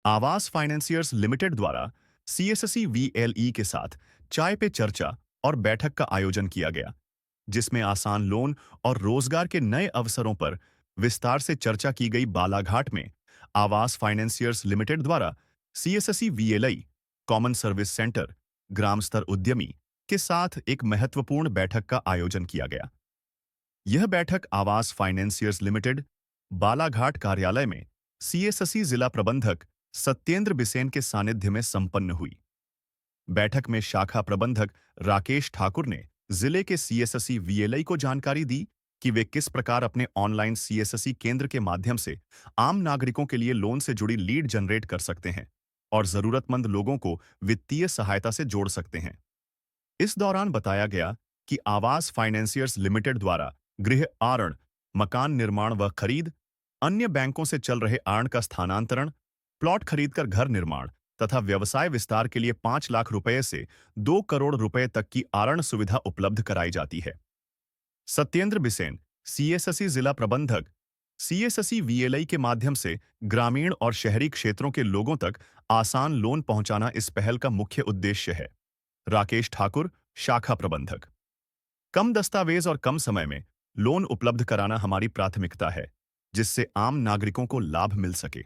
आवास financiers limited द्वारा CSC VLE के साथ चाय पे चर्चा और बैठक का आयोजन किया गया, जिसमें आसान लोन और रोजगार के नए अवसरों पर विस्तार से चर्चा की गई। बालाघाट में आवास फाइनेंसियर्स लिमिटेड द्वारा CSC VLE common service centre ग्राम स्तर उद्यमी के साथ एक महत्वपूर्ण बैठक का आयोजन किया गया। यह बैठक आवास फाइनेंसियर्स लिमिटेड बालाघाट कार्यालय में सीएससी जिला प्रबंधक सत्येंद्र बिसेन के सानिध्य में संपन्न हुई। बैठक में शाखा प्रबंधक राकेश ठाकुर ने जिले के सीएससी वीएलई को जानकारी दी कि वे किस प्रकार अपने ऑनलाइन सीएससी केंद्र के माध्यम से आम नागरिकों के लिए लोन से जुड़ी लीड जनरेट कर सकते हैं और जरूरतमंद लोगों को वित्तीय सहायता से जोड़ सकते हैं। इस दौरान बताया गया कि आवास फाइनेंसियर्स लिमिटेड द्वारा गृह आरण, मकान निर्माण व खरीद, अन्य बैंकों से चल रहे आरण का स्थानांतरण, प्लॉट खरीदकर घर निर्माण तथा व्यवसाय विस्तार के लिए 5 लाख रुपए से 2 करोड़ रुपए तक की आरण सुविधा उपलब्ध कराई जाती है। सत्येंद्र बिसेन, सीएससी जिला प्रबंधक, सीएससी वीएलई के माध्यम से ग्रामीण और शहरी क्षेत्रों के लोगों तक आसान लोन पहुंचाना इस पहल का मुख्य उद्देश्य है। राकेश ठाकुर, शाखा प्रबंधक, कम दस्तावेज और कम समय में लोन उपलब्ध कराना हमारी प्राथमिकता है, जिससे आम नागरिकों को लाभ मिल सके।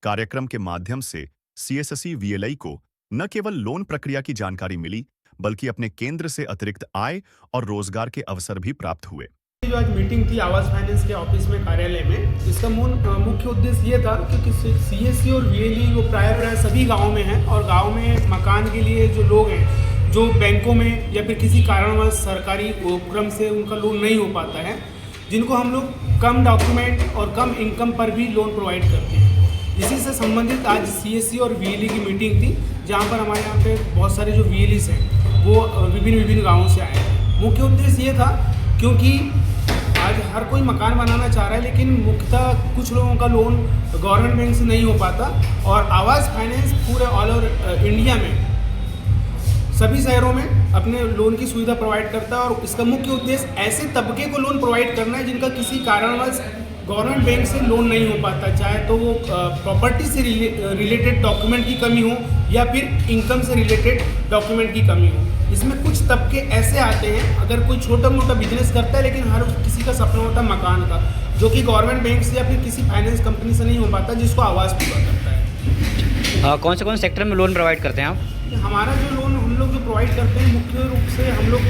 कार्यक्रम के माध्यम से सीएससी वीएलई को न केवल लोन प्रक्रिया की जानकारी मिली, बल्कि अपने केंद्र से अतिरिक्त आय और रोजगार के अवसर भी प्राप्त हुए। जो आज मीटिंग थी आवास फाइनेंस के ऑफिस में, कार्यालय में, इसका मुख्य उद्देश्य ये था क्योंकि सीएससी और वीएलई वो प्राय सभी गाँव में हैं और गाँव में मकान के लिए जो लोग हैं, जो बैंकों में या फिर किसी कारणवश सरकारी उपक्रम से उनका लोन नहीं हो पाता है, जिनको हम लोग कम डॉक्यूमेंट और कम इनकम पर भी लोन प्रोवाइड करते हैं। इसी से संबंधित आज सीएससी और वीएलई की मीटिंग थी, जहाँ पर हमारे यहाँ पे बहुत सारे जो वीएलईस हैं वो विभिन्न गाँवों से आए हैं। मुख्य उद्देश्य ये था क्योंकि आज हर कोई मकान बनाना चाह रहा है, लेकिन मुख्यतः कुछ लोगों का लोन गवर्नमेंट बैंक से नहीं हो पाता और आवास फाइनेंस पूरे ऑल ओवर इंडिया में सभी शहरों में अपने लोन की सुविधा प्रोवाइड करता है। और इसका मुख्य उद्देश्य ऐसे तबके को लोन प्रोवाइड करना है जिनका किसी कारणवश गवर्नमेंट बैंक से लोन नहीं हो पाता, चाहे तो वो प्रॉपर्टी से रिलेटेड डॉक्यूमेंट की कमी हो या फिर इनकम से रिलेटेड डॉक्यूमेंट की कमी हो। इसमें कुछ तबके ऐसे आते हैं, अगर कोई छोटा मोटा बिजनेस करता है लेकिन हर किसी का सपना होता है मकान का, जो कि गवर्नमेंट बैंक से या फिर किसी फाइनेंस कंपनी से नहीं हो पाता, जिसको आवास पूरा करता है। कौन से सेक्टर में लोन प्रोवाइड करते हैं आप? हमारा जो लोन हम लोग जो प्रोवाइड करते हैं, मुख्य रूप से हम लोग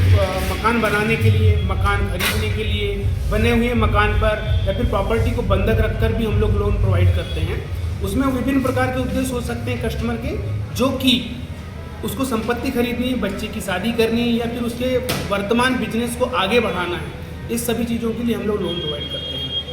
मकान बनाने के लिए, मकान खरीदने के लिए, बने हुए मकान पर या फिर प्रॉपर्टी को बंधक रखकर भी हम लोग लोन प्रोवाइड करते हैं। उसमें विभिन्न प्रकार के उद्देश्य हो सकते हैं कस्टमर के, जो कि उसको संपत्ति खरीदनी है, बच्चे की शादी करनी है या फिर उसके वर्तमान बिजनेस को आगे बढ़ाना है। इस सभी चीज़ों के लिए हम लोग लोन प्रोवाइड करते हैं।